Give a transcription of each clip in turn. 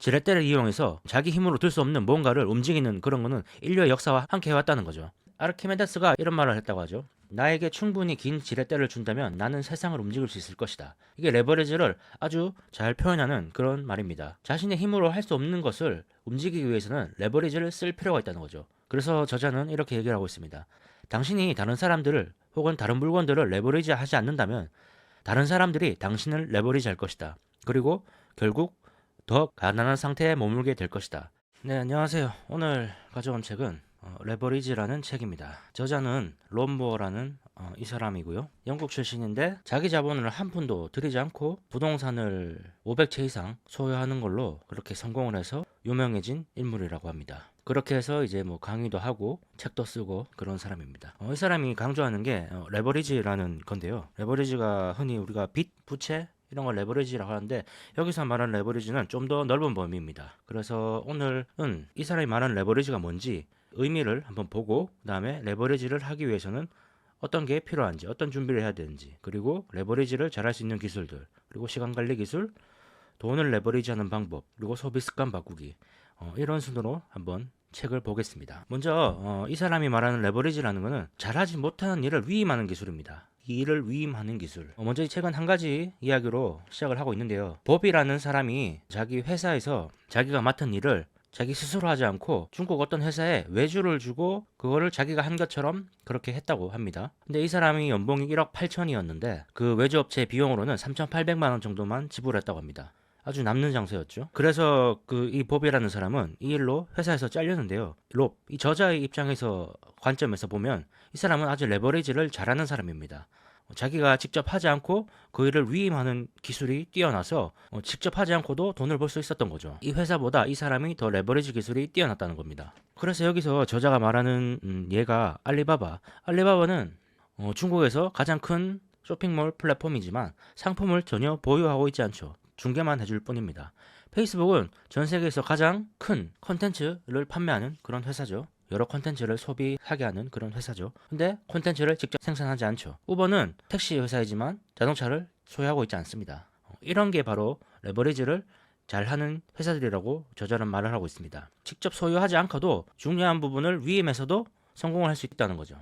지렛대를 이용해서 자기 힘으로 들 수 없는 뭔가를 움직이는 그런 거는 인류의 역사와 함께 해왔다는 거죠. 아르키메데스가 이런 말을 했다고 하죠. 나에게 충분히 긴 지렛대를 준다면 나는 세상을 움직일 수 있을 것이다. 이게 레버리지를 아주 잘 표현하는 그런 말입니다. 자신의 힘으로 할 수 없는 것을 움직이기 위해서는 레버리지를 쓸 필요가 있다는 거죠. 그래서 저자는 이렇게 얘기를 하고 있습니다. 당신이 다른 사람들을 혹은 다른 물건들을 레버리지 하지 않는다면 다른 사람들이 당신을 레버리지 할 것이다. 그리고 결국 더 가난한 상태에 머물게 될 것이다. 네, 안녕하세요. 오늘 가져온 책은 레버리지라는 책입니다. 저자는 롬보어라는 이 사람이고요. 영국 출신인데 자기 자본을 한 푼도 들이지 않고 부동산을 500채 이상 소유하는 걸로 그렇게 성공을 해서 유명해진 인물이라고 합니다. 그렇게 해서 이제 뭐 강의도 하고 책도 쓰고 그런 사람입니다. 이 사람이 강조하는 게 레버리지라는 건데요. 레버리지가 흔히 우리가 빚, 부채 이런 걸 레버리지라고 하는데 여기서 말하는 레버리지는 좀 더 넓은 범위입니다. 그래서 오늘은 이 사람이 말하는 레버리지가 뭔지 의미를 한번 보고 그다음에 레버리지를 하기 위해서는 어떤 게 필요한지 어떤 준비를 해야 되는지 그리고 레버리지를 잘할 수 있는 기술들 그리고 시간 관리 기술 돈을 레버리지하는 방법 그리고 소비 습관 바꾸기 이런 순으로 한번 책을 보겠습니다. 먼저 이 사람이 말하는 레버리지라는 것은 잘하지 못하는 일을 위임하는 기술입니다. 이 일을 위임하는 기술. 먼저 이 책은 한 가지 이야기로 시작을 하고 있는데요. 법이라는 사람이 자기 회사에서 자기가 맡은 일을 자기 스스로 하지 않고 중국 어떤 회사에 외주를 주고 그거를 자기가 한 것처럼 그렇게 했다고 합니다. 근데 이 사람이 연봉이 1억 8천이었는데 그 외주업체 비용으로는 3,800만 원 정도만 지불했다고 합니다. 아주 남는 장사였죠. 그래서 이 법이라는 사람은 이 일로 회사에서 잘렸는데요. 이 저자의 입장에서 관점에서 보면 이 사람은 아주 레버리지를 잘하는 사람입니다. 자기가 직접 하지 않고 그 일을 위임하는 기술이 뛰어나서 직접 하지 않고도 돈을 벌 수 있었던 거죠. 이 회사보다 이 사람이 더 레버리지 기술이 뛰어났다는 겁니다. 그래서 여기서 저자가 말하는 얘가 알리바바는 중국에서 가장 큰 쇼핑몰 플랫폼이지만 상품을 전혀 보유하고 있지 않죠. 중개만 해줄 뿐입니다. 페이스북은 전 세계에서 가장 큰 컨텐츠를 판매하는 그런 회사죠. 여러 콘텐츠를 소비하게 하는 그런 회사죠. 근데 콘텐츠를 직접 생산하지 않죠. 우버는 택시 회사이지만 자동차를 소유하고 있지 않습니다. 이런 게 바로 레버리지를 잘하는 회사들이라고 저자는 말을 하고 있습니다. 직접 소유하지 않고도 중요한 부분을 위임해서도 성공을 할 수 있다는 거죠.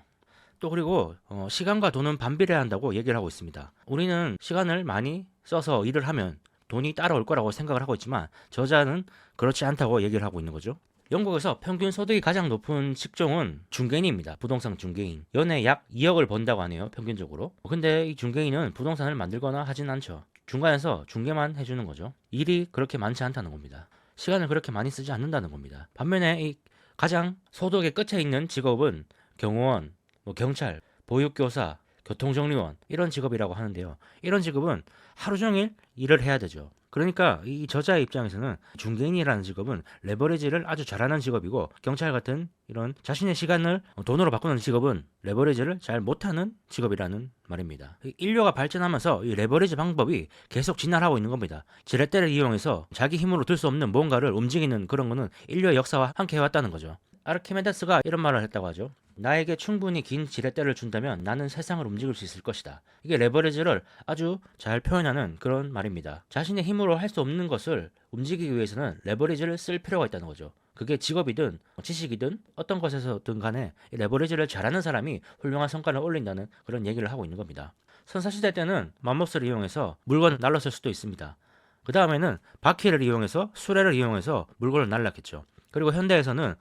또 그리고 시간과 돈은 반비례 한다고 얘기를 하고 있습니다. 우리는 시간을 많이 써서 일을 하면 돈이 따라올 거라고 생각을 하고 있지만 저자는 그렇지 않다고 얘기를 하고 있는 거죠. 영국에서 평균 소득이 가장 높은 직종은 중개인입니다. 부동산 중개인. 연에 약 2억을 번다고 하네요. 평균적으로. 근데 이 중개인은 부동산을 만들거나 하진 않죠. 중간에서 중개만 해주는 거죠. 일이 그렇게 많지 않다는 겁니다. 시간을 그렇게 많이 쓰지 않는다는 겁니다. 반면에 이 가장 소득의 끝에 있는 직업은 경호원, 경찰, 보육교사, 교통정리원 이런 직업이라고 하는데요. 이런 직업은 하루 종일 일을 해야 되죠. 그러니까 이 저자의 입장에서는 중개인이라는 직업은 레버리지를 아주 잘하는 직업이고 경찰 같은 이런 자신의 시간을 돈으로 바꾸는 직업은 레버리지를 잘 못하는 직업이라는 말입니다. 인류가 발전하면서 이 레버리지 방법이 계속 진화하고 있는 겁니다. 지렛대를 이용해서 자기 힘으로 들 수 없는 뭔가를 움직이는 그런 거는 인류의 역사와 함께 해왔다는 거죠. 아르키메데스가 이런 말을 했다고 하죠. 나에게 충분히 긴 지렛대를 준다면 나는 세상을 움직일 수 있을 것이다. 이게 레버리지를 아주 잘 표현하는 그런 말입니다. 자신의 힘으로 할 수 없는 것을 움직이기 위해서는 레버리지를 쓸 필요가 있다는 거죠. 그게 직업이든 지식이든 어떤 것에서든 간에 이 레버리지를 잘하는 사람이 훌륭한 성과를 올린다는 그런 얘기를 하고 있는 겁니다. 선사시대 때는 맘모스를 이용해서 물건을 날랐을 수도 있습니다. 그 다음에는 바퀴를 이용해서 수레를 이용해서 물건을 날랐겠죠. 그리고 현대에서는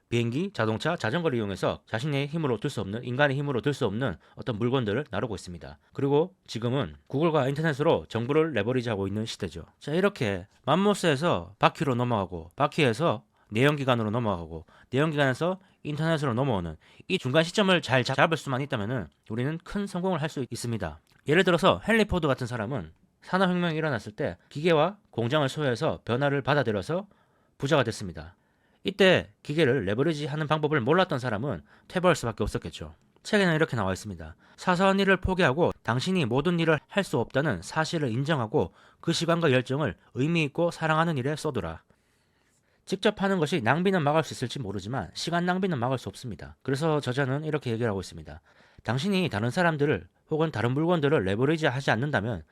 비행기, 자동차, 자전거를 이용해서 자신의 힘으로 들 수 없는, 인간의 힘으로 들 수 없는 어떤 물건들을 나르고 있습니다. 그리고 지금은 구글과 인터넷으로 정보를 레버리지하고 있는 시대죠. 자, 이렇게 맘모스에서 바퀴로 넘어가고 바퀴에서 내연기관으로 넘어가고 내연기관에서 인터넷으로 넘어오는 이 중간 시점을 잘 잡을 수만 있다면 우리는 큰 성공을 할 수 있습니다. 예를 들어서 헨리 포드 같은 사람은 산업혁명이 일어났을 때 기계와 공장을 소유해서 변화를 받아들여서 부자가 됐습니다. 이때 기계를 레버리지하는 방법을 몰랐던 사람은 퇴보할 수밖에 없었겠죠. 책에는 이렇게 나와 있습니다. 사소한 일을 포기하고 당신이 모든 일을 할 수 없다는 사실을 인정하고 그 시간과 열정을 의미 있고 사랑하는 일에 쏟으라. 직접 하는 것이 낭비는 막을 수 있을지 모르지만 시간 낭비는 막을 수 없습니다. 그래서 저자는 이렇게 얘기를 하고 있습니다. 당신이 다른 사람들을 혹은 다른 물건들을 레버리지 하지 않는다면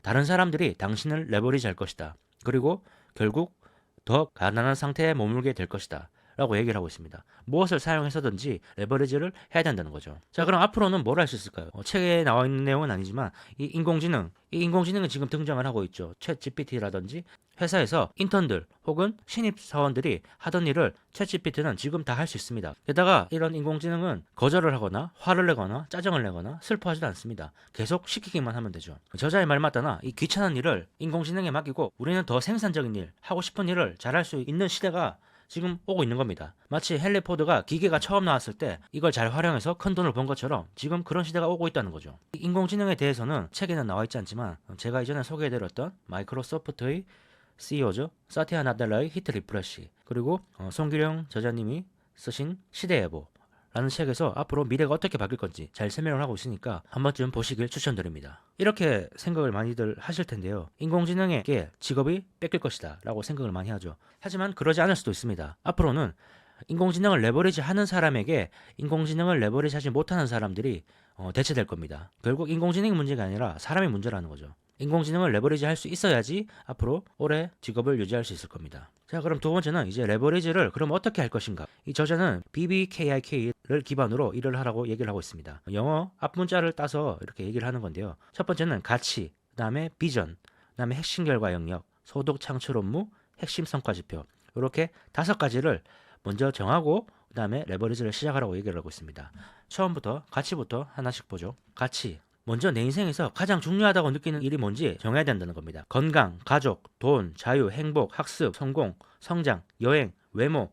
다른 사람들이 당신을 레버리지 할 것이다. 그리고 결국 더 가난한 상태에 머물게 될 것이다 라고 얘기를 하고 있습니다. 무엇을 사용해서든지 레버리지를 해야 된다는 거죠. 자, 그럼 앞으로는 뭘 할 수 있을까요? 책에 나와 있는 내용은 아니지만 이 인공지능은 지금 등장을 하고 있죠. 챗 GPT라든지 회사에서 인턴들 혹은 신입 사원들이 하던 일을 챗 GPT는 지금 다 할 수 있습니다. 게다가 이런 인공지능은 거절을 하거나 화를 내거나 짜증을 내거나 슬퍼하지도 않습니다. 계속 시키기만 하면 되죠. 저자의 말 맞다나 이 귀찮은 일을 인공지능에 맡기고 우리는 더 생산적인 일, 하고 싶은 일을 잘할 수 있는 시대가 지금 오고 있는 겁니다. 마치 헨리 포드가 기계가 처음 나왔을 때 이걸 잘 활용해서 큰 돈을 번 것처럼 지금 그런 시대가 오고 있다는 거죠. 인공지능에 대해서는 책에는 나와 있지 않지만 제가 이전에 소개해드렸던 마이크로소프트의 CEO죠. 사티아 나델라의 히트 리프레시, 그리고 송기령 저자님이 쓰신 시대예보 라는 책에서 앞으로 미래가 어떻게 바뀔 건지 잘 설명을 하고 있으니까 한 번쯤 보시길 추천드립니다. 이렇게 생각을 많이들 하실 텐데요. 인공지능에게 직업이 뺏길 것이다 라고 생각을 많이 하죠. 하지만 그러지 않을 수도 있습니다. 앞으로는 인공지능을 레버리지 하는 사람에게 인공지능을 레버리지 하지 못하는 사람들이 대체될 겁니다. 결국 인공지능이 문제가 아니라 사람의 문제라는 거죠. 인공지능을 레버리지 할 수 있어야지 앞으로 오래 직업을 유지할 수 있을 겁니다. 자, 그럼 두 번째는 이제 레버리지를 그럼 어떻게 할 것인가? 이 저자는 BBKIK를 기반으로 일을 하라고 얘기를 하고 있습니다. 영어 앞문자를 따서 이렇게 얘기를 하는 건데요. 첫 번째는 가치, 그 다음에 비전, 그 다음에 핵심 결과 영역, 소득 창출 업무, 핵심 성과 지표, 이렇게 5가지를 먼저 정하고 그 다음에 레버리지를 시작하라고 얘기를 하고 있습니다. 처음부터 가치부터 하나씩 보죠. 가치. 먼저 내 인생에서 가장 중요하다고 느끼는 일이 뭔지 정해야 된다는 겁니다. 건강, 가족, 돈, 자유, 행복, 학습, 성공, 성장, 여행, 외모,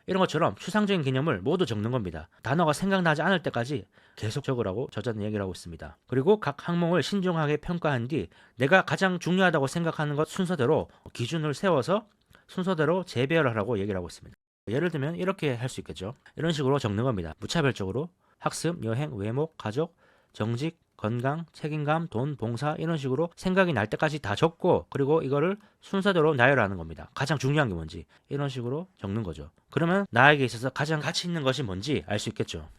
이런 것처럼 추상적인 개념을 모두 적는 겁니다. 단어가 생각나지 않을 때까지 계속 적으라고 저자는 얘기를 하고 있습니다. 그리고 각 항목을 신중하게 평가한 뒤 내가 가장 중요하다고 생각하는 것 순서대로 기준을 세워서 순서대로 재배열하라고 얘기를 하고 있습니다. 예를 들면 이렇게 할 수 있겠죠. 이런 식으로 적는 겁니다. 무차별적으로 학습, 여행, 외모, 가족, 정직, 건강, 책임감, 돈, 봉사, 이런 식으로 생각이 날 때까지 다 적고, 그리고 이거를 순서대로 나열하는 겁니다. 가장 중요한 게 뭔지 이런 식으로 적는 거죠. 그러면 나에게 있어서 가장 가치 있는 것이 뭔지 알 수 있겠죠.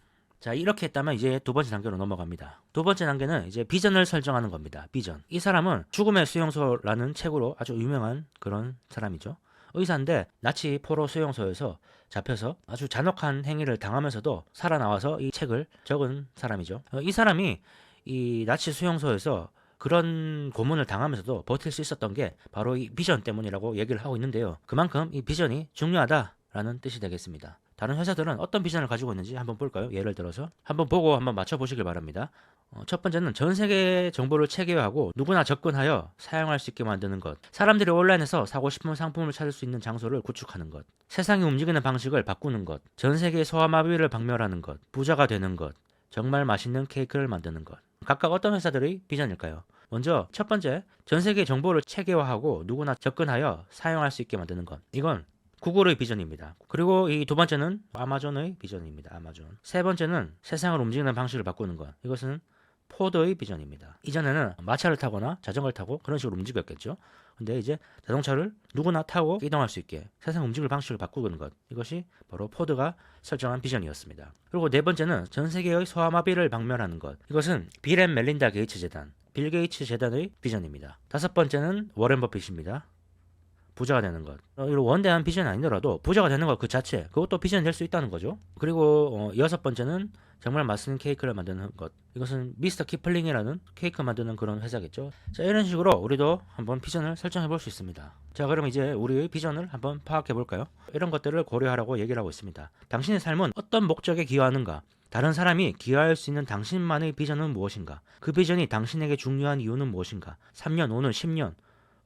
자, 이렇게 했다면 이제 두 번째 단계로 넘어갑니다. 두 번째 단계는 이제 비전을 설정하는 겁니다. 비전. 이 사람은 죽음의 수용소라는 책으로 아주 유명한 그런 사람이죠. 의사인데 나치 포로 수용소에서 잡혀서 아주 잔혹한 행위를 당하면서도 살아나와서 이 책을 적은 사람이죠. 이 사람이 이 나치 수용소에서 그런 고문을 당하면서도 버틸 수 있었던 게 바로 이 비전 때문이라고 얘기를 하고 있는데요. 그만큼 이 비전이 중요하다라는 뜻이 되겠습니다. 다른 회사들은 어떤 비전을 가지고 있는지 한번 볼까요? 예를 들어서 한번 보고 한번 맞춰보시길 바랍니다. 첫 번째는 전 세계 정보를 체계화하고 누구나 접근하여 사용할 수 있게 만드는 것. 사람들이 온라인에서 사고 싶은 상품을 찾을 수 있는 장소를 구축하는 것. 세상이 움직이는 방식을 바꾸는 것. 전 세계 소아마비를 박멸하는 것. 부자가 되는 것. 정말 맛있는 케이크를 만드는 것. 각각 어떤 회사들의 비전일까요? 먼저 첫 번째, 전 세계 정보를 체계화하고 누구나 접근하여 사용할 수 있게 만드는 것. 이건 구글의 비전입니다. 그리고 이 두 번째는 아마존의 비전입니다. 아마존. 세 번째는 세상을 움직이는 방식을 바꾸는 것. 이것은 포드의 비전입니다. 이전에는 마차를 타거나 자전거를 타고 그런 식으로 움직였겠죠. 근데 이제 자동차를 누구나 타고 이동할 수 있게 세상 움직일 방식을 바꾸는 것. 이것이 바로 포드가 설정한 비전이었습니다. 그리고 네 번째는 전 세계의 소아마비를 박멸하는 것. 이것은 빌 앤 멜린다 게이츠 재단, 빌 게이츠 재단의 비전입니다. 다섯 번째는 워렌 버핏입니다. 부자가 되는 것. 이런 원대한 비전이 아니더라도 부자가 되는 것 그 자체, 그것도 비전이 될 수 있다는 거죠. 그리고 여섯 번째는 정말 맛있는 케이크를 만드는 것. 이것은 미스터 키플링이라는 케이크 만드는 그런 회사겠죠. 자, 이런 식으로 우리도 한번 비전을 설정해 볼 수 있습니다. 자, 그럼 이제 우리의 비전을 한번 파악해 볼까요? 이런 것들을 고려하라고 얘기를 하고 있습니다. 당신의 삶은 어떤 목적에 기여하는가? 다른 사람이 기여할 수 있는 당신만의 비전은 무엇인가? 그 비전이 당신에게 중요한 이유는 무엇인가? 3년, 5년, 10년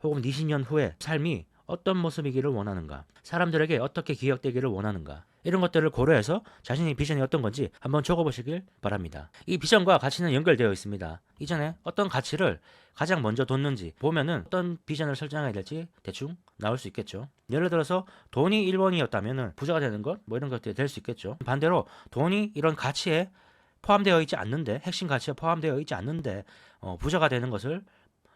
혹은 20년 후에 삶이 어떤 모습이기를 원하는가? 사람들에게 어떻게 기억되기를 원하는가? 이런 것들을 고려해서 자신의 비전이 어떤 건지 한번 적어보시길 바랍니다. 이 비전과 가치는 연결되어 있습니다. 이전에 어떤 가치를 가장 먼저 뒀는지 보면은 어떤 비전을 설정해야 될지 대충 나올 수 있겠죠. 예를 들어서 돈이 1번이었다면 부자가 되는 것, 뭐 이런 것들이 될 수 있겠죠. 반대로 돈이 이런 가치에 포함되어 있지 않는데, 핵심 가치에 포함되어 있지 않는데 부자가 되는 것을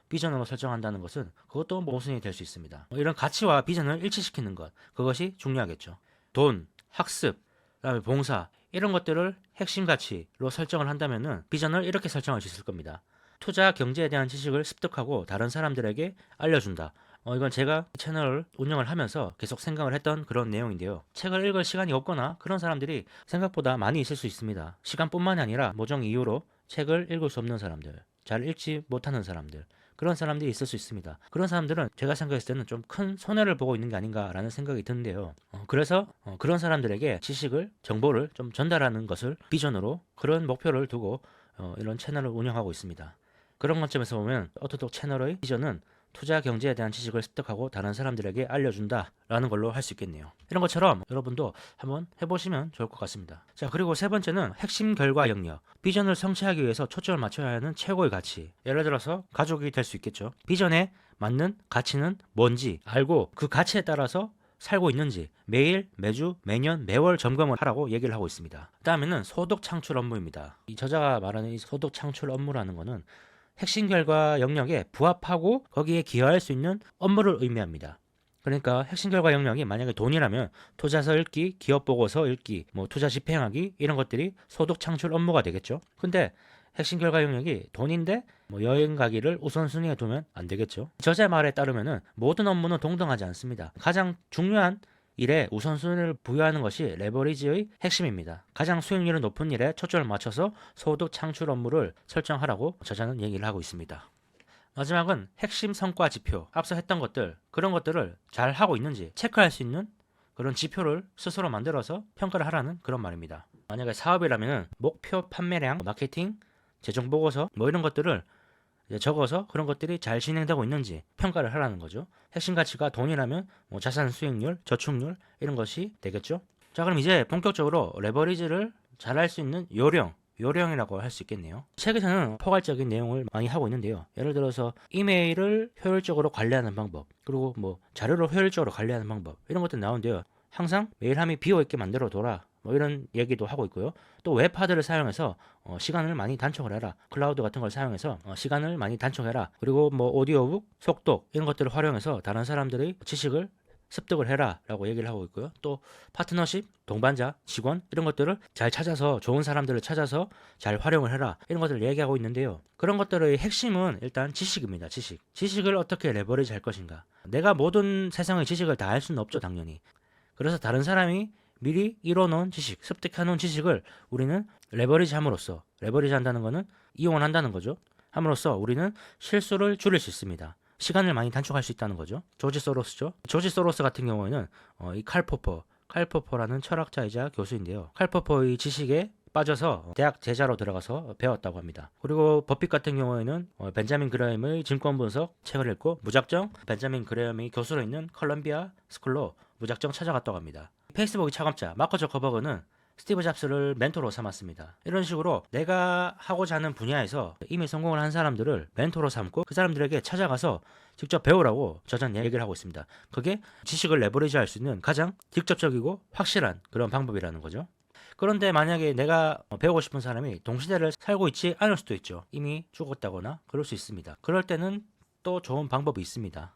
비전으로 설정한다는 것은 그것도 모순이 될 수 있습니다. 이런 가치와 비전을 일치시키는 것, 그것이 중요하겠죠. 돈, 학습, 그다음에 봉사, 이런 것들을 핵심 가치로 설정을 한다면은 비전을 이렇게 설정할 수 있을 겁니다. 투자, 경제에 대한 지식을 습득하고 다른 사람들에게 알려준다. 이건 제가 채널을 운영을 하면서 계속 생각을 했던 그런 내용인데요. 책을 읽을 시간이 없거나 그런 사람들이 생각보다 많이 있을 수 있습니다. 시간뿐만이 아니라 모종 이유로 책을 읽을 수 없는 사람들, 잘 읽지 못하는 사람들, 그런 사람들이 있을 수 있습니다. 그런 사람들은 제가 생각했을 때는 좀 큰 손해를 보고 있는 게 아닌가라는 생각이 드는데요. 그래서 그런 사람들에게 지식을, 정보를 좀 전달하는 것을 비전으로 그런 목표를 두고 이런 채널을 운영하고 있습니다. 그런 관점에서 보면 어토톡 채널의 비전은 투자 경제에 대한 지식을 습득하고 다른 사람들에게 알려준다라는 걸로 할 수 있겠네요. 이런 것처럼 여러분도 한번 해보시면 좋을 것 같습니다. 자, 그리고 세 번째는 핵심 결과 영역. 비전을 성취하기 위해서 초점을 맞춰야 하는 최고의 가치. 예를 들어서 가족이 될 수 있겠죠. 비전에 맞는 가치는 뭔지 알고 그 가치에 따라서 살고 있는지 매일, 매주, 매년, 매월 점검을 하라고 얘기를 하고 있습니다. 그 다음에는 소득 창출 업무입니다. 이 저자가 말하는 이 소득 창출 업무라는 거는 핵심 결과 영역에 부합하고 거기에 기여할 수 있는 업무를 의미합니다. 그러니까 핵심 결과 영역이 만약에 돈이라면 투자서 읽기, 기업 보고서 읽기, 뭐 투자 집행하기 이런 것들이 소득 창출 업무가 되겠죠. 근데 핵심 결과 영역이 돈인데 뭐 여행 가기를 우선순위에 두면 안 되겠죠. 저자의 말에 따르면은 모든 업무는 동등하지 않습니다. 가장 중요한 일에 우선순위를 부여하는 것이 레버리지의 핵심입니다. 가장 수익률이 높은 일에 초점을 맞춰서 소득 창출 업무를 설정하라고 저자는 얘기를 하고 있습니다. 마지막은 핵심 성과 지표. 앞서 했던 것들, 그런 것들을 잘 하고 있는지 체크할 수 있는 그런 지표를 스스로 만들어서 평가를 하라는 그런 말입니다. 만약에 사업이라면 목표 판매량, 마케팅, 재정 보고서 뭐 이런 것들을 적어서 그런 것들이 잘 진행되고 있는지 평가를 하라는 거죠. 핵심 가치가 돈이라면 뭐 자산 수익률, 저축률 이런 것이 되겠죠. 자, 그럼 이제 본격적으로 레버리지를 잘 할 수 있는 요령이라고 할 수 있겠네요. 책에서는 포괄적인 내용을 많이 하고 있는데요. 예를 들어서 이메일을 효율적으로 관리하는 방법, 그리고 뭐 자료를 효율적으로 관리하는 방법 이런 것들 나오는데요. 항상 메일함이 비어있게 만들어 둬라, 뭐 이런 얘기도 하고 있고요. 또 웹하드를 사용해서 시간을 많이 단축을 해라. 클라우드 같은 걸 사용해서 시간을 많이 단축해라. 그리고 뭐 오디오북, 속독 이런 것들을 활용해서 다른 사람들의 지식을 습득을 해라 라고 얘기를 하고 있고요. 또 파트너십, 동반자, 직원 이런 것들을 잘 찾아서 좋은 사람들을 찾아서 잘 활용을 해라 이런 것들을 얘기하고 있는데요. 그런 것들의 핵심은 일단 지식입니다. 지식을 어떻게 레버리지 할 것인가. 내가 모든 세상의 지식을 다 할 수는 없죠, 당연히. 그래서 다른 사람이 미리 이뤄놓은 지식, 습득해놓은 지식을 우리는 레버리지 한다는 거는 이용을 한다는 거죠. 함으로써 우리는 실수를 줄일 수 있습니다. 시간을 많이 단축할 수 있다는 거죠. 조지 소로스죠. 조지 소로스 같은 경우에는 이 칼포퍼라는 철학자이자 교수인데요. 칼포퍼의 지식에 빠져서 대학 제자로 들어가서 배웠다고 합니다. 그리고 버핏 같은 경우에는 벤자민 그레엄의 증권 분석 책을 읽고 무작정 벤자민 그레엄이 교수로 있는 컬럼비아 스쿨로 무작정 찾아갔다고 합니다. 페이스북의 차감자 마크 저커버그는 스티브 잡스를 멘토로 삼았습니다. 이런 식으로 내가 하고자 하는 분야에서 이미 성공을 한 사람들을 멘토로 삼고 그 사람들에게 찾아가서 직접 배우라고 저자는 얘기를 하고 있습니다. 그게 지식을 레버리지 할 수 있는 가장 직접적이고 확실한 그런 방법이라는 거죠. 그런데 만약에 내가 배우고 싶은 사람이 동시대를 살고 있지 않을 수도 있죠. 이미 죽었다거나 그럴 수 있습니다. 그럴 때는 또 좋은 방법이 있습니다.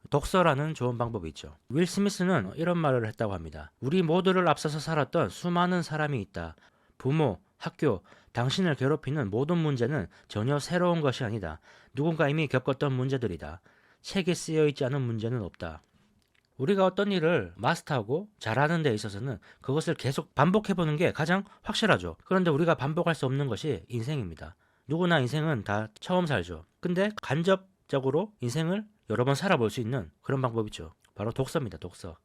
독서라는 좋은 방법이 있죠. 윌 스미스는 이런 말을 했다고 합니다. 우리 모두를 앞서서 살았던 수많은 사람이 있다. 부모, 학교, 당신을 괴롭히는 모든 문제는 전혀 새로운 것이 아니다. 누군가 이미 겪었던 문제들이다. 책에 쓰여 있지 않은 문제는 없다. 우리가 어떤 일을 마스터하고 잘하는 데 있어서는 그것을 계속 반복해보는 게 가장 확실하죠. 그런데 우리가 반복할 수 없는 것이 인생입니다. 누구나 인생은 다 처음 살죠. 근데 간접적으로 인생을 여러 번 살아볼 수 있는 그런 방법이죠. 바로 독서입니다. 독서.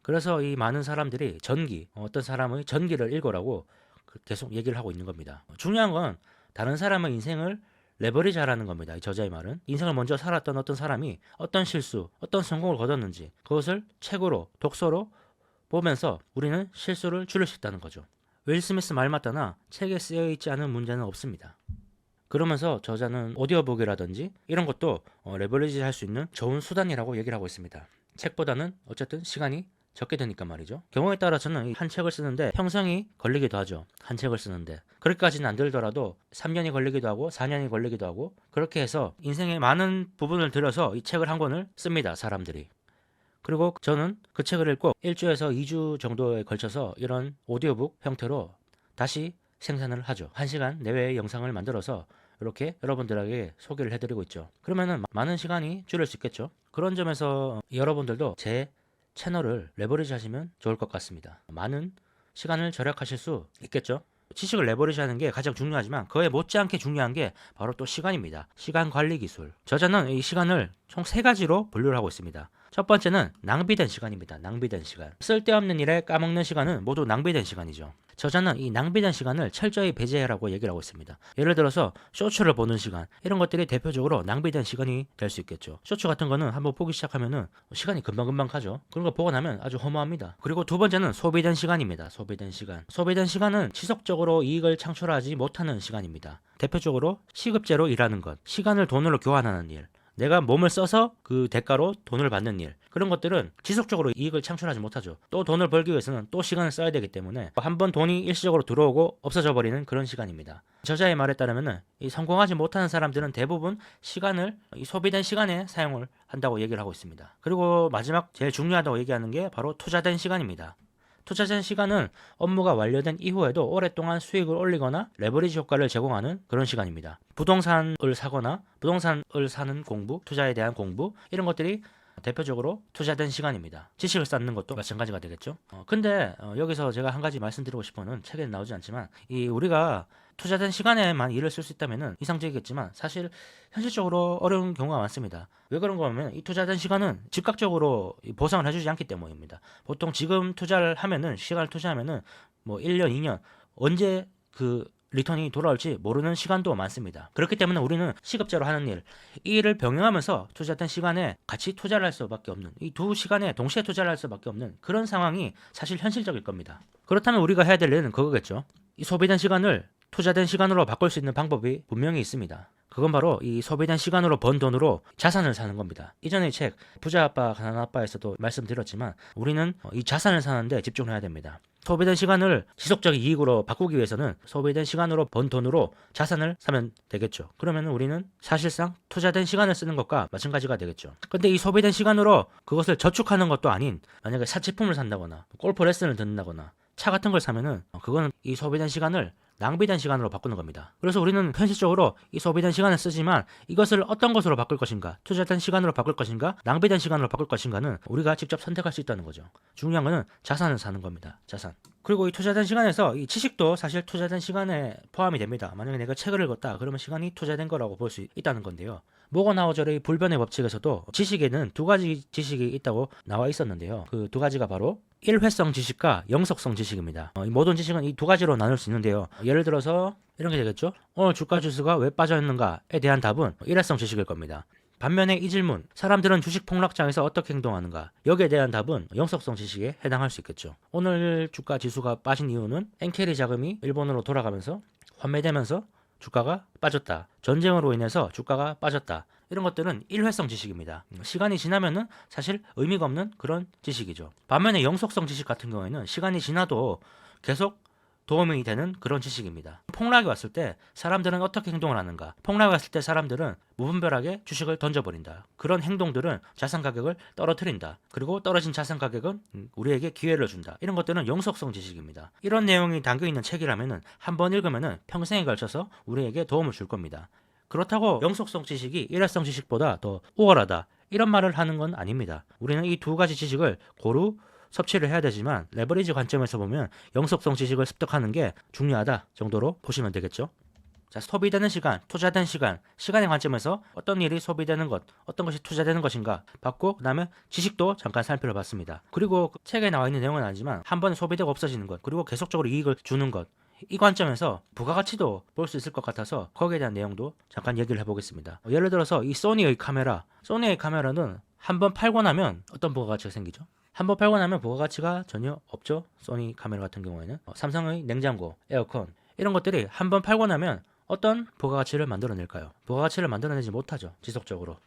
그래서 이 많은 사람들이 어떤 사람의 전기를 읽어라고 계속 얘기를 하고 있는 겁니다. 중요한 건 다른 사람의 인생을 레버리지 하라는 겁니다. 이 저자의 말은 인생을 먼저 살았던 어떤 사람이 어떤 실수, 어떤 성공을 거뒀는지 그것을 책으로, 독서로 보면서 우리는 실수를 줄일 수 있다는 거죠. 윌 스미스 말 맞다나 책에 쓰여 있지 않은 문제는 없습니다. 그러면서 저자는 오디오북이라든지 이런 것도 레버리지 할 수 있는 좋은 수단이라고 얘기를 하고 있습니다. 책보다는 어쨌든 시간이 적게 되니까 말이죠. 경우에 따라서는 한 책을 쓰는데 평생이 걸리기도 하죠. 한 책을 쓰는데 그렇게까지는 안 들더라도 3년이 걸리기도 하고 4년이 걸리기도 하고 그렇게 해서 인생의 많은 부분을 들여서 이 책을 한 권을 씁니다. 사람들이. 그리고 저는 그 책을 읽고 1주에서 2주 정도에 걸쳐서 이런 오디오북 형태로 다시 생산을 하죠. 1시간 내외의 영상을 만들어서 이렇게 여러분들에게 소개를 해드리고 있죠. 그러면은 많은 시간이 줄일 수 있겠죠. 그런 점에서 여러분들도 제 채널을 레버리지 하시면 좋을 것 같습니다. 많은 시간을 절약하실 수 있겠죠. 지식을 레버리지 하는 게 가장 중요하지만 그에 못지않게 중요한 게 바로 또 시간입니다. 시간 관리 기술. 저자는 이 시간을 총 3가지로 분류를 하고 있습니다. 첫 번째는 낭비된 시간입니다. 낭비된 시간. 쓸데없는 일에 까먹는 시간은 모두 낭비된 시간이죠. 저자는 이 낭비된 시간을 철저히 배제해라고 얘기를 하고 있습니다. 예를 들어서 쇼츠를 보는 시간, 이런 것들이 대표적으로 낭비된 시간이 될 수 있겠죠. 쇼츠 같은 거는 한번 보기 시작하면은 시간이 금방금방 가죠. 그런 거 보고 나면 아주 허무합니다. 그리고 두 번째는 소비된 시간입니다. 소비된 시간. 소비된 시간은 지속적으로 이익을 창출하지 못하는 시간입니다. 대표적으로 시급제로 일하는 것, 시간을 돈으로 교환하는 일, 내가 몸을 써서 그 대가로 돈을 받는 일, 그런 것들은 지속적으로 이익을 창출하지 못하죠. 또 돈을 벌기 위해서는 또 시간을 써야 되기 때문에 한번 돈이 일시적으로 들어오고 없어져 버리는 그런 시간입니다. 저자의 말에 따르면 이 성공하지 못하는 사람들은 대부분 시간을 이 소비된 시간에 사용을 한다고 얘기를 하고 있습니다. 그리고 마지막 제일 중요하다고 얘기하는 게 바로 투자된 시간입니다. 투자된 시간은 업무가 완료된 이후에도 오랫동안 수익을 올리거나 레버리지 효과를 제공하는 그런 시간입니다. 부동산을 사거나 부동산을 사는 공부, 투자에 대한 공부, 이런 것들이 대표적으로 투자된 시간입니다. 지식을 쌓는 것도 마찬가지가 되겠죠. 근데 여기서 제가 한 가지 말씀드리고 싶어는 책에는 나오지 않지만 이 우리가 투자된 시간에만 일을 쓸 수 있다면 이상적이겠지만 사실 현실적으로 어려운 경우가 많습니다. 왜 그런가 하면 이 투자된 시간은 즉각적으로 보상을 해주지 않기 때문입니다. 보통 지금 투자를 하면은 시간을 투자하면은 뭐 1년, 2년 언제 그 리턴이 돌아올지 모르는 시간도 많습니다. 그렇기 때문에 우리는 시급제로 하는 일, 이 일을 병행하면서 투자된 시간에 같이 투자를 할 수밖에 없는, 이 두 시간에 동시에 투자를 할 수밖에 없는 그런 상황이 사실 현실적일 겁니다. 그렇다면 우리가 해야 될 일은 그거겠죠. 이 소비된 시간을 투자된 시간으로 바꿀 수 있는 방법이 분명히 있습니다. 그건 바로 이 소비된 시간으로 번 돈으로 자산을 사는 겁니다. 이전의 책 부자 아빠 가난한 아빠에서도 말씀드렸지만 우리는 이 자산을 사는데 집중해야 됩니다. 소비된 시간을 지속적인 이익으로 바꾸기 위해서는 소비된 시간으로 번 돈으로 자산을 사면 되겠죠. 그러면 우리는 사실상 투자된 시간을 쓰는 것과 마찬가지가 되겠죠. 근데 이 소비된 시간으로 그것을 저축하는 것도 아닌 만약에 사치품을 산다거나 골프 레슨을 듣는다거나 차 같은 걸 사면은 그거는 이 소비된 시간을 낭비된 시간으로 바꾸는 겁니다. 그래서 우리는 현실적으로 이 소비된 시간을 쓰지만 이것을 어떤 것으로 바꿀 것인가, 투자된 시간으로 바꿀 것인가, 낭비된 시간으로 바꿀 것인가는 우리가 직접 선택할 수 있다는 거죠. 중요한 거는 자산을 사는 겁니다. 자산. 그리고 이 투자된 시간에서 이 지식도 사실 투자된 시간에 포함이 됩니다. 만약에 내가 책을 읽었다 그러면 시간이 투자된 거라고 볼 수 있다는 건데요. 모건하우저의 불변의 법칙에서도 지식에는 2가지 지식이 있다고 나와 있었는데요. 그 2가지가 바로 일회성 지식과 영속성 지식입니다. 이 모든 지식은 이 2가지로 나눌 수 있는데요. 예를 들어서 이런 게 되겠죠. 오늘 주가 지수가 왜 빠졌는가에 대한 답은 일회성 지식일 겁니다. 반면에 이 질문, 사람들은 주식 폭락장에서 어떻게 행동하는가? 여기에 대한 답은 영속성 지식에 해당할 수 있겠죠. 오늘 주가 지수가 빠진 이유는 엔케리 자금이 일본으로 돌아가면서 환매되면서 주가가 빠졌다. 전쟁으로 인해서 주가가 빠졌다. 이런 것들은 일회성 지식입니다. 시간이 지나면은 사실 의미가 없는 그런 지식이죠. 반면에 영속성 지식 같은 경우에는 시간이 지나도 계속 도움이 되는 그런 지식입니다. 폭락이 왔을 때 사람들은 어떻게 행동을 하는가? 폭락이 왔을 때 사람들은 무분별하게 주식을 던져버린다. 그런 행동들은 자산 가격을 떨어뜨린다. 그리고 떨어진 자산 가격은 우리에게 기회를 준다. 이런 것들은 영속성 지식입니다. 이런 내용이 담겨있는 책이라면 한 번 읽으면 평생에 걸쳐서 우리에게 도움을 줄 겁니다. 그렇다고 영속성 지식이 일회성 지식보다 더 우월하다. 이런 말을 하는 건 아닙니다. 우리는 이 2가지 지식을 고루 섭취를 해야 되지만 레버리지 관점에서 보면 영속성 지식을 습득하는 게 중요하다 정도로 보시면 되겠죠. 자, 소비되는 시간, 투자된 시간, 시간의 관점에서 어떤 일이 소비되는 것, 어떤 것이 투자되는 것인가 봤고 그 다음에 지식도 잠깐 살펴봤습니다. 그리고 책에 나와 있는 내용은 아니지만 한 번에 소비되고 없어지는 것, 그리고 계속적으로 이익을 주는 것, 이 관점에서 부가가치도 볼 수 있을 것 같아서 거기에 대한 내용도 잠깐 얘기를 해보겠습니다. 예를 들어서 이 소니의 카메라는 한 번 팔고 나면 어떤 부가가치가 생기죠? 한 번 팔고 나면 부가가치가 전혀 없죠. 소니 카메라 같은 경우에는 삼성의 냉장고, 에어컨 이런 것들이 한 번 팔고 나면 어떤 부가가치를 만들어낼까요? 부가가치를 만들어내지 못하죠. 지속적으로.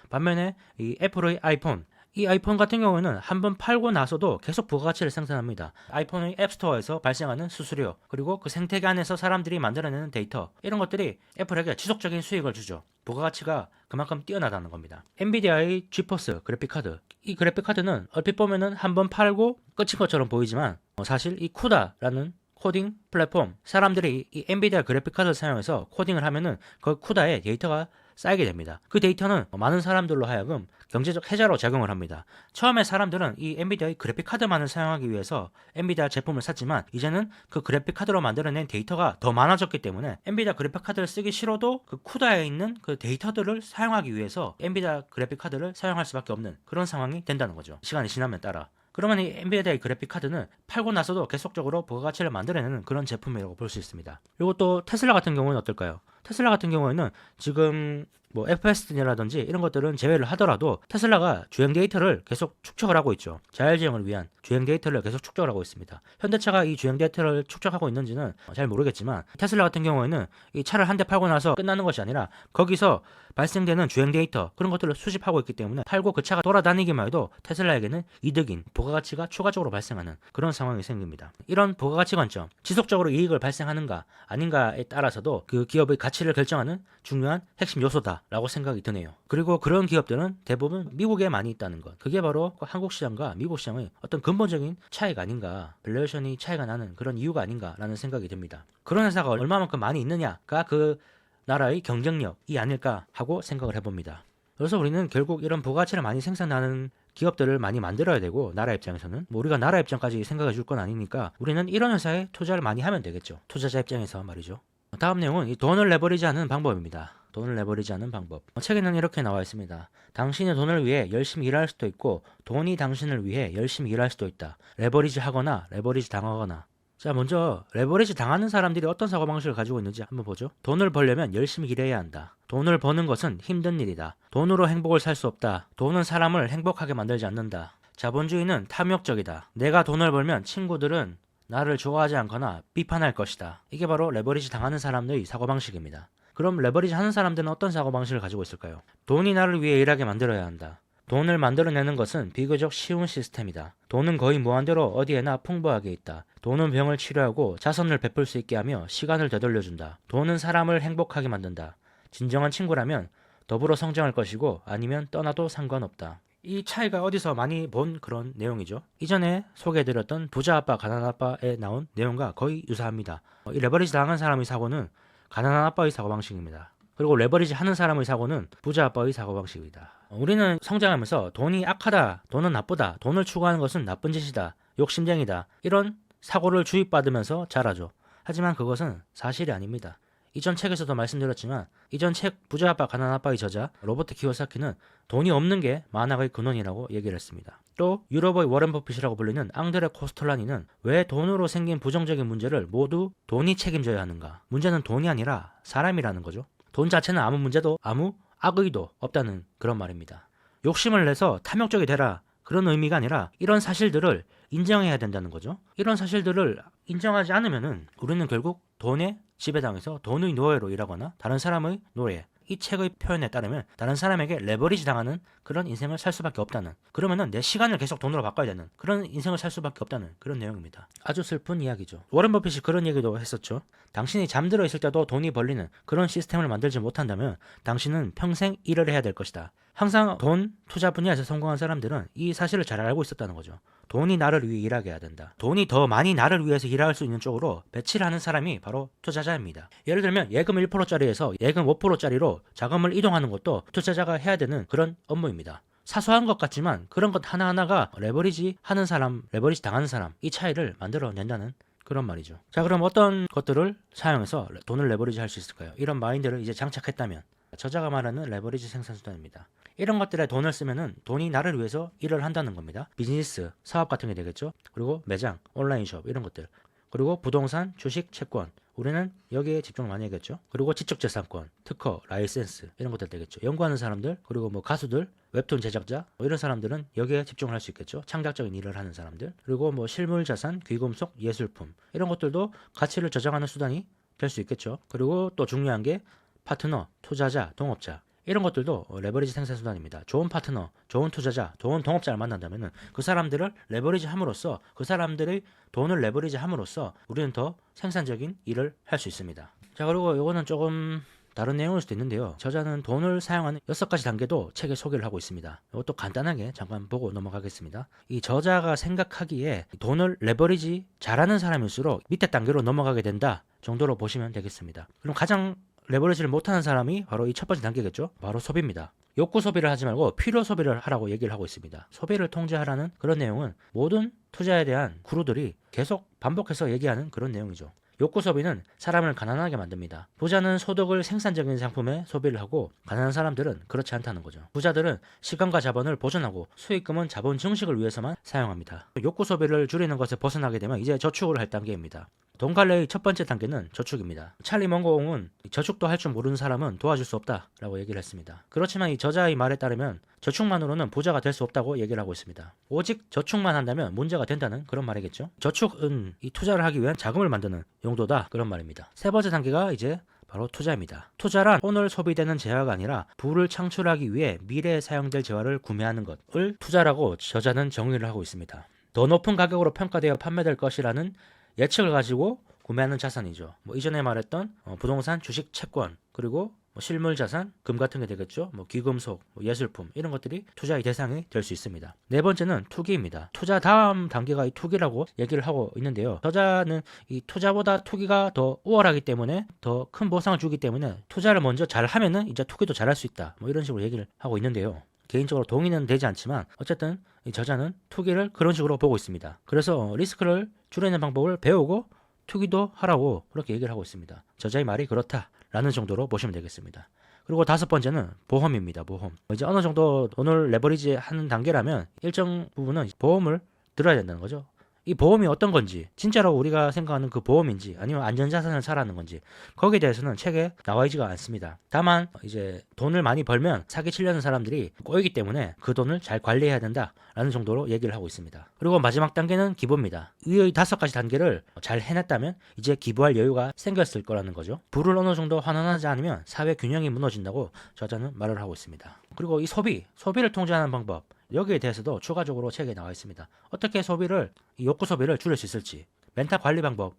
반면에 이 애플의 아이폰, 이 아이폰 같은 경우는 한 번 팔고 나서도 계속 부가가치를 생산합니다. 아이폰의 앱스토어에서 발생하는 수수료, 그리고 그 생태계 안에서 사람들이 만들어내는 데이터, 이런 것들이 애플에게 지속적인 수익을 주죠. 부가가치가 그만큼 뛰어나다는 겁니다. 엔비디아의 지포스 그래픽카드, 이 그래픽카드는 얼핏 보면은 한 번 팔고 끝인 것처럼 보이지만 사실 이 쿠다라는 코딩 플랫폼, 사람들이 이 엔비디아 그래픽카드를 사용해서 코딩을 하면은 그 쿠다에 데이터가 쌓이게 됩니다. 그 데이터는 많은 사람들로 하여금 경제적 해자로 작용을 합니다. 처음에 사람들은 이 엔비디아의 그래픽카드만을 사용하기 위해서 엔비디아 제품을 샀지만 이제는 그 그래픽카드로 만들어낸 데이터가 더 많아졌기 때문에 엔비디아 그래픽카드를 쓰기 싫어도 그 쿠다에 있는 그 데이터들을 사용하기 위해서 엔비디아 그래픽카드를 사용할 수밖에 없는 그런 상황이 된다는 거죠. 시간이 지나면 따라. 그러면 이 엔비디아의 그래픽 카드는 팔고 나서도 계속적으로 부가가치를 만들어내는 그런 제품이라고 볼 수 있습니다. 그리고 또 테슬라 같은 경우는 어떨까요? 테슬라 같은 경우에는 지금 뭐 FSD라든지 이런 것들은 제외를 하더라도 테슬라가 주행 데이터를 계속 축적을 하고 있죠. 자율주행을 위한 주행 데이터를 계속 축적을 하고 있습니다. 현대차가 이 주행 데이터를 축적하고 있는지는 잘 모르겠지만 테슬라 같은 경우에는 이 차를 한 대 팔고 나서 끝나는 것이 아니라 거기서 발생되는 주행 데이터 그런 것들을 수집하고 있기 때문에 팔고 그 차가 돌아다니기만 해도 테슬라에게는 이득인 부가가치가 추가적으로 발생하는 그런 상황이 생깁니다. 이런 부가가치 관점, 지속적으로 이익을 발생하는가 아닌가에 따라서도 그 기업의 가치를 결정하는 중요한 핵심 요소다라고 생각이 드네요. 그리고 그런 기업들은 대부분 미국에 많이 있다는 것. 그게 바로 한국 시장과 미국 시장의 어떤 근본적인 차이가 아닌가, 밸류에이션이 차이가 나는 그런 이유가 아닌가라는 생각이 듭니다. 그런 회사가 얼마만큼 많이 있느냐가 그 나라의 경쟁력이 아닐까 하고 생각을 해봅니다. 그래서 우리는 결국 이런 부가가치를 많이 생산하는 기업들을 많이 만들어야 되고 나라 입장에서는 뭐 우리가 나라 입장까지 생각해 줄 건 아니니까 우리는 이런 회사에 투자를 많이 하면 되겠죠. 투자자 입장에서 말이죠. 다음 내용은 이 돈을 레버리지하는 방법입니다. 돈을 레버리지하는 방법. 책에는 이렇게 나와 있습니다. 당신의 돈을 위해 열심히 일할 수도 있고 돈이 당신을 위해 열심히 일할 수도 있다. 레버리지 하거나 레버리지 당하거나. 자, 먼저 레버리지 당하는 사람들이 어떤 사고방식을 가지고 있는지 한번 보죠. 돈을 벌려면 열심히 일해야 한다. 돈을 버는 것은 힘든 일이다. 돈으로 행복을 살 수 없다. 돈은 사람을 행복하게 만들지 않는다. 자본주의는 탐욕적이다. 내가 돈을 벌면 친구들은 나를 좋아하지 않거나 비판할 것이다. 이게 바로 레버리지 당하는 사람들의 사고방식입니다. 그럼 레버리지 하는 사람들은 어떤 사고방식을 가지고 있을까요? 돈이 나를 위해 일하게 만들어야 한다. 돈을 만들어내는 것은 비교적 쉬운 시스템이다. 돈은 거의 무한대로 어디에나 풍부하게 있다. 돈은 병을 치료하고 자선을 베풀 수 있게 하며 시간을 되돌려준다. 돈은 사람을 행복하게 만든다. 진정한 친구라면 더불어 성장할 것이고 아니면 떠나도 상관없다. 이 차이가 어디서 많이 본 그런 내용이죠. 이전에 소개해드렸던 부자 아빠 가난한 아빠에 나온 내용과 거의 유사합니다. 이 레버리지 당한 사람의 사고는 가난한 아빠의 사고방식입니다. 그리고 레버리지 하는 사람의 사고는 부자 아빠의 사고방식이다. 우리는 성장하면서 돈이 악하다, 돈은 나쁘다, 돈을 추구하는 것은 나쁜 짓이다, 욕심쟁이다 이런 사고를 주입받으면서 자라죠. 하지만 그것은 사실이 아닙니다. 이전 책에서도 말씀드렸지만 이전 책 부자 아빠 가난한 아빠의 저자 로버트 키요사키는 돈이 없는 게 만학의 근원이라고 얘기를 했습니다. 또 유럽의 워렌 버핏이라고 불리는 앙드레 코스톨라니는 왜 돈으로 생긴 부정적인 문제를 모두 돈이 책임져야 하는가? 문제는 돈이 아니라 사람이라는 거죠. 돈 자체는 아무 문제도 아무 악의도 없다는 그런 말입니다. 욕심을 내서 탐욕적이 되라 그런 의미가 아니라 이런 사실들을 인정해야 된다는 거죠. 이런 사실들을 인정하지 않으면은 우리는 결국 돈에 지배당해서 돈의 노예로 일하거나 다른 사람의 노예, 이 책의 표현에 따르면 다른 사람에게 레버리지 당하는 그런 인생을 살 수밖에 없다는, 그러면은 내 시간을 계속 돈으로 바꿔야 되는 그런 인생을 살 수밖에 없다는 그런 내용입니다. 아주 슬픈 이야기죠. 워렌 버핏이 그런 얘기도 했었죠. 당신이 잠들어 있을 때도 돈이 벌리는 그런 시스템을 만들지 못한다면 당신은 평생 일을 해야 될 것이다. 항상 돈 투자 분야에서 성공한 사람들은 이 사실을 잘 알고 있었다는 거죠. 돈이 나를 위해 일하게 해야 된다. 돈이 더 많이 나를 위해서 일할 수 있는 쪽으로 배치를 하는 사람이 바로 투자자입니다. 예를 들면 예금 1%짜리에서 예금 5%짜리로 자금을 이동하는 것도 투자자가 해야 되는 그런 업무입니다. 사소한 것 같지만 그런 것 하나하나가 레버리지 하는 사람, 레버리지 당하는 사람 이 차이를 만들어낸다는 그런 말이죠. 자, 그럼 어떤 것들을 사용해서 돈을 레버리지 할 수 있을까요? 이런 마인드를 이제 장착했다면 저자가 말하는 레버리지 생산수단입니다. 이런 것들에 돈을 쓰면은 돈이 나를 위해서 일을 한다는 겁니다. 비즈니스, 사업 같은 게 되겠죠. 그리고 매장, 온라인 숍 이런 것들. 그리고 부동산, 주식, 채권. 우리는 여기에 집중을 많이 하겠죠. 그리고 지적재산권, 특허, 라이센스 이런 것들 되겠죠. 연구하는 사람들, 그리고 뭐 가수들, 웹툰 제작자 뭐 이런 사람들은 여기에 집중을 할 수 있겠죠. 창작적인 일을 하는 사람들. 그리고 뭐 실물자산, 귀금속, 예술품 이런 것들도 가치를 저장하는 수단이 될 수 있겠죠. 그리고 또 중요한 게 파트너, 투자자, 동업자 이런 것들도 레버리지 생산수단입니다. 좋은 파트너, 좋은 투자자, 좋은 동업자를 만난다면 그 사람들을 레버리지 함으로써 그 사람들의 돈을 레버리지 함으로써 우리는 더 생산적인 일을 할 수 있습니다. 자, 그리고 이거는 조금 다른 내용일 수도 있는데요. 저자는 돈을 사용하는 6가지 단계도 책에 소개를 하고 있습니다. 이것도 간단하게 잠깐 보고 넘어가겠습니다. 이 저자가 생각하기에 돈을 레버리지 잘하는 사람일수록 밑에 단계로 넘어가게 된다 정도로 보시면 되겠습니다. 그럼 가장 레버리지를 못하는 사람이 바로 이 첫 번째 단계겠죠. 바로 소비입니다. 욕구 소비를 하지 말고 필요 소비를 하라고 얘기를 하고 있습니다. 소비를 통제하라는 그런 내용은 모든 투자에 대한 구루들이 계속 반복해서 얘기하는 그런 내용이죠. 욕구 소비는 사람을 가난하게 만듭니다. 부자는 소득을 생산적인 상품에 소비를 하고 가난한 사람들은 그렇지 않다는 거죠. 부자들은 시간과 자본을 보존하고 수익금은 자본 증식을 위해서만 사용합니다. 욕구 소비를 줄이는 것에 벗어나게 되면 이제 저축을 할 단계입니다. 돈 관리의 첫 번째 단계는 저축입니다. 찰리 먼고옹은 저축도 할 줄 모르는 사람은 도와줄 수 없다라고 얘기를 했습니다. 그렇지만 이 저자의 말에 따르면 저축만으로는 부자가 될 수 없다고 얘기를 하고 있습니다. 오직 저축만 한다면 문제가 된다는 그런 말이겠죠. 저축은 이 투자를 하기 위한 자금을 만드는 용도다 그런 말입니다. 세 번째 단계가 이제 바로 투자입니다. 투자란 오늘 소비되는 재화가 아니라 부를 창출하기 위해 미래에 사용될 재화를 구매하는 것을 투자라고 저자는 정의를 하고 있습니다. 더 높은 가격으로 평가되어 판매될 것이라는 예측을 가지고 구매하는 자산이죠. 이전에 말했던 부동산, 주식, 채권, 그리고 실물 자산, 금 같은 게 되겠죠. 귀금속, 예술품 이런 것들이 투자의 대상이 될 수 있습니다. 네 번째는 투기입니다. 투자 다음 단계가 이 투기라고 얘기를 하고 있는데요. 저자는 이 투자보다 투기가 더 우월하기 때문에 더 큰 보상을 주기 때문에 투자를 먼저 잘 하면은 이제 투기도 잘할 수 있다. 이런 식으로 얘기를 하고 있는데요. 개인적으로 동의는 되지 않지만 어쨌든 이 저자는 투기를 그런 식으로 보고 있습니다. 그래서 리스크를 줄이는 방법을 배우고 투기도 하라고 그렇게 얘기를 하고 있습니다. 저자의 말이 그렇다라는 정도로 보시면 되겠습니다. 그리고 다섯 번째는 보험입니다. 보험. 이제 어느 정도 돈을 레버리지 하는 단계라면 일정 부분은 보험을 들어야 된다는 거죠. 이 보험이 어떤 건지, 진짜로 우리가 생각하는 그 보험인지 아니면 안전자산을 사라는 건지 거기에 대해서는 책에 나와 있지가 않습니다. 다만 이제 돈을 많이 벌면 사기치려는 사람들이 꼬이기 때문에 그 돈을 잘 관리해야 된다라는 정도로 얘기를 하고 있습니다. 그리고 마지막 단계는 기부입니다. 위의 5가지 단계를 잘 해냈다면 이제 기부할 여유가 생겼을 거라는 거죠. 부를 어느 정도 환원하지 않으면 사회 균형이 무너진다고 저자는 말을 하고 있습니다. 그리고 이 소비를 통제하는 방법, 여기에 대해서도 추가적으로 책에 나와 있습니다. 어떻게 이 욕구 소비를 줄일 수 있을지, 멘탈 관리 방법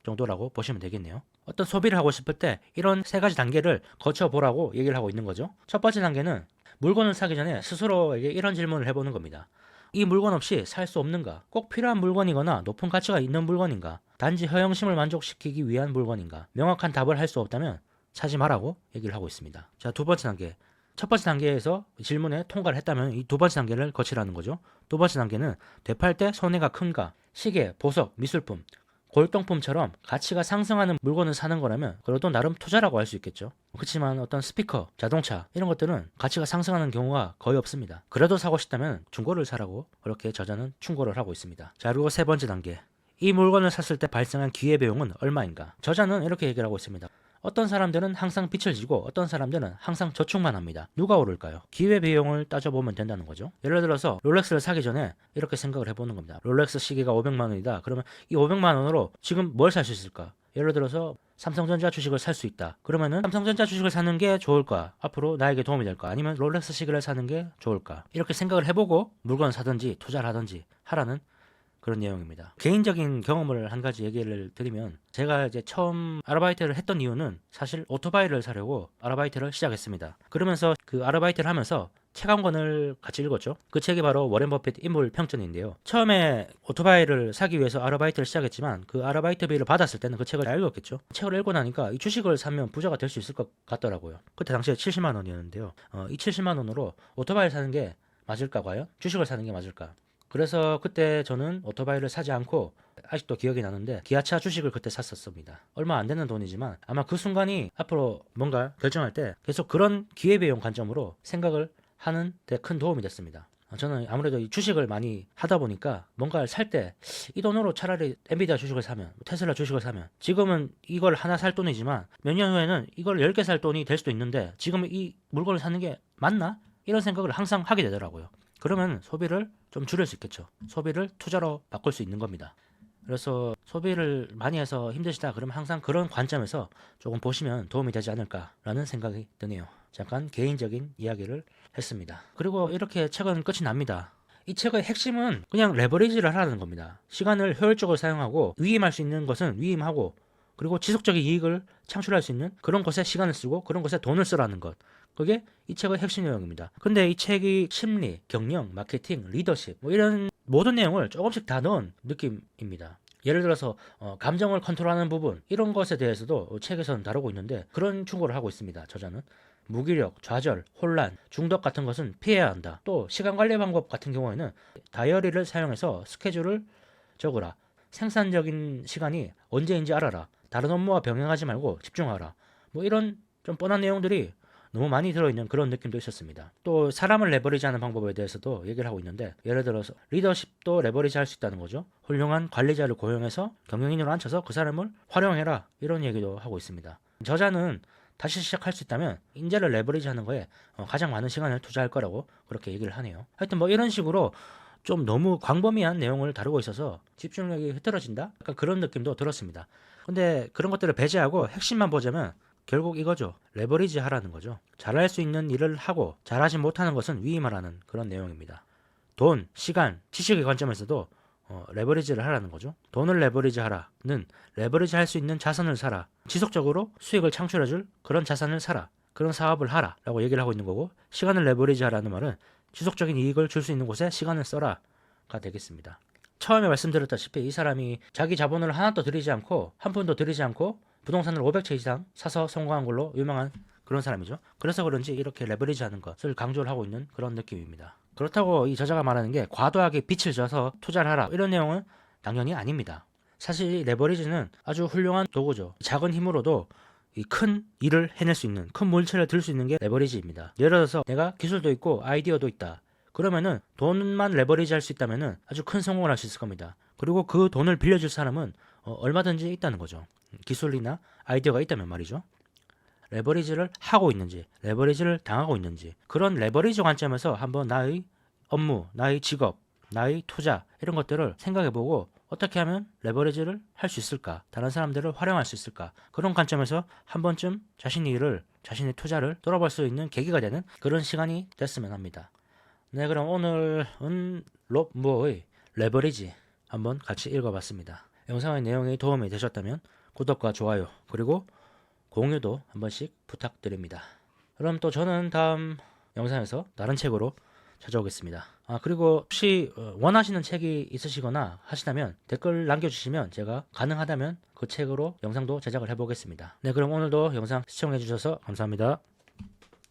정도라고 보시면 되겠네요. 어떤 소비를 하고 싶을 때 이런 3가지 단계를 거쳐보라고 얘기를 하고 있는 거죠. 첫 번째 단계는 물건을 사기 전에 스스로에게 이런 질문을 해보는 겁니다. 이 물건 없이 살 수 없는가? 꼭 필요한 물건이거나 높은 가치가 있는 물건인가? 단지 허영심을 만족시키기 위한 물건인가? 명확한 답을 할 수 없다면 사지 말라고 얘기를 하고 있습니다. 자, 두 번째 단계. 첫 번째 단계에서 질문에 통과를 했다면 이 두 번째 단계를 거치라는 거죠. 두 번째 단계는 되팔 때 손해가 큰가? 시계, 보석, 미술품, 골동품처럼 가치가 상승하는 물건을 사는 거라면 그래도 나름 투자라고 할 수 있겠죠. 그렇지만 어떤 스피커, 자동차 이런 것들은 가치가 상승하는 경우가 거의 없습니다. 그래도 사고 싶다면 중고를 사라고 그렇게 저자는 충고를 하고 있습니다. 자, 그리고 세 번째 단계. 이 물건을 샀을 때 발생한 기회비용은 얼마인가? 저자는 이렇게 얘기를 하고 있습니다. 어떤 사람들은 항상 빚을 지고 어떤 사람들은 항상 저축만 합니다. 누가 오를까요? 기회비용을 따져보면 된다는 거죠. 예를 들어서 롤렉스를 사기 전에 이렇게 생각을 해보는 겁니다. 롤렉스 시계가 500만 원이다. 그러면 이 500만 원으로 지금 뭘 살 수 있을까? 예를 들어서 삼성전자 주식을 살 수 있다. 그러면은 삼성전자 주식을 사는 게 좋을까? 앞으로 나에게 도움이 될까? 아니면 롤렉스 시계를 사는 게 좋을까? 이렇게 생각을 해보고 물건을 사든지 투자를 하든지 하라는 그런 내용입니다. 개인적인 경험을 한 가지 얘기를 드리면 제가 이제 처음 아르바이트를 했던 이유는 사실 오토바이를 사려고 아르바이트를 시작했습니다. 그러면서 그 아르바이트를 하면서 책 한 권을 같이 읽었죠. 그 책이 바로 워렌 버핏 인물 평전인데요. 처음에 오토바이를 사기 위해서 아르바이트를 시작했지만 그 아르바이트비를 받았을 때는 그 책을 잘 읽었겠죠. 책을 읽고 나니까 이 주식을 사면 부자가 될 수 있을 것 같더라고요. 그때 당시에 70만 원이었는데요. 이 70만 원으로 오토바이를 사는 게 맞을까 과연? 주식을 사는 게 맞을까? 그래서 그때 저는 오토바이를 사지 않고 아직도 기억이 나는데 기아차 주식을 그때 샀었습니다. 얼마 안 되는 돈이지만 아마 그 순간이 앞으로 뭔가 결정할 때 계속 그런 기회비용 관점으로 생각을 하는 데 큰 도움이 됐습니다. 저는 아무래도 이 주식을 많이 하다 보니까 뭔가를 살 때 이 돈으로 차라리 엔비디아 주식을 사면, 테슬라 주식을 사면 지금은 이걸 하나 살 돈이지만 몇 년 후에는 이걸 10개 살 돈이 될 수도 있는데 지금 이 물건을 사는 게 맞나? 이런 생각을 항상 하게 되더라고요. 그러면 소비를 좀 줄일 수 있겠죠. 소비를 투자로 바꿀 수 있는 겁니다. 그래서 소비를 많이 해서 힘드시다 그러면 항상 그런 관점에서 조금 보시면 도움이 되지 않을까라는 생각이 드네요. 잠깐 개인적인 이야기를 했습니다. 그리고 이렇게 책은 끝이 납니다. 이 책의 핵심은 그냥 레버리지를 하라는 겁니다. 시간을 효율적으로 사용하고 위임할 수 있는 것은 위임하고 그리고 지속적인 이익을 창출할 수 있는 그런 것에 시간을 쓰고 그런 것에 돈을 쓰라는 것. 그게 이 책의 핵심 내용입니다. 근데 이 책이 심리, 경영, 마케팅, 리더십 뭐 이런 모든 내용을 조금씩 다 넣은 느낌입니다. 예를 들어서 감정을 컨트롤하는 부분 이런 것에 대해서도 책에서는 다루고 있는데 그런 충고를 하고 있습니다. 저자는 무기력, 좌절, 혼란, 중독 같은 것은 피해야 한다. 또 시간 관리 방법 같은 경우에는 다이어리를 사용해서 스케줄을 적으라. 생산적인 시간이 언제인지 알아라. 다른 업무와 병행하지 말고 집중하라. 뭐 이런 좀 뻔한 내용들이 너무 많이 들어있는 그런 느낌도 있었습니다. 또 사람을 레버리지하는 방법에 대해서도 얘기를 하고 있는데 예를 들어서 리더십도 레버리지 할 수 있다는 거죠. 훌륭한 관리자를 고용해서 경영인으로 앉혀서 그 사람을 활용해라 이런 얘기도 하고 있습니다. 저자는 다시 시작할 수 있다면 인재를 레버리지 하는 거에 가장 많은 시간을 투자할 거라고 그렇게 얘기를 하네요. 하여튼 뭐 이런 식으로 좀 너무 광범위한 내용을 다루고 있어서 집중력이 흐트러진다? 약간 그런 느낌도 들었습니다. 근데 그런 것들을 배제하고 핵심만 보자면 결국 이거죠. 레버리지 하라는 거죠. 잘할 수 있는 일을 하고 잘하지 못하는 것은 위임하라는 그런 내용입니다. 돈, 시간, 지식의 관점에서도 레버리지를 하라는 거죠. 돈을 레버리지 하라는 레버리지 할 수 있는 자산을 사라. 지속적으로 수익을 창출해줄 그런 자산을 사라. 그런 사업을 하라 라고 얘기를 하고 있는 거고 시간을 레버리지 하라는 말은 지속적인 이익을 줄 수 있는 곳에 시간을 써라 가 되겠습니다. 처음에 말씀드렸다시피 이 사람이 자기 자본을 하나도 들이지 않고 한 푼도 들이지 않고 부동산을 500채 이상 사서 성공한 걸로 유명한 그런 사람이죠. 그래서 그런지 이렇게 레버리지 하는 것을 강조를 하고 있는 그런 느낌입니다. 그렇다고 이 저자가 말하는 게 과도하게 빚을 져서 투자를 하라 이런 내용은 당연히 아닙니다. 사실 이 레버리지는 아주 훌륭한 도구죠. 작은 힘으로도 이 큰 일을 해낼 수 있는 큰 물체를 들 수 있는 게 레버리지입니다. 예를 들어서 내가 기술도 있고 아이디어도 있다. 그러면은 돈만 레버리지 할 수 있다면은 아주 큰 성공을 할 수 있을 겁니다. 그리고 그 돈을 빌려줄 사람은 얼마든지 있다는 거죠. 기술이나 아이디어가 있다면 말이죠. 레버리지를 하고 있는지, 레버리지를 당하고 있는지 그런 레버리지 관점에서 한번 나의 업무, 나의 직업, 나의 투자 이런 것들을 생각해보고 어떻게 하면 레버리지를 할 수 있을까? 다른 사람들을 활용할 수 있을까? 그런 관점에서 한 번쯤 자신의 일을, 자신의 투자를 돌아볼 수 있는 계기가 되는 그런 시간이 됐으면 합니다. 네, 그럼 오늘은 롭 무어의 레버리지 한번 같이 읽어봤습니다. 영상의 내용이 도움이 되셨다면 구독과 좋아요 그리고 공유도 한 번씩 부탁드립니다. 그럼 또 저는 다음 영상에서 다른 책으로 찾아오겠습니다. 그리고 혹시 원하시는 책이 있으시거나 하시다면 댓글 남겨주시면 제가 가능하다면 그 책으로 영상도 제작을 해보겠습니다. 네, 그럼 오늘도 영상 시청해주셔서 감사합니다.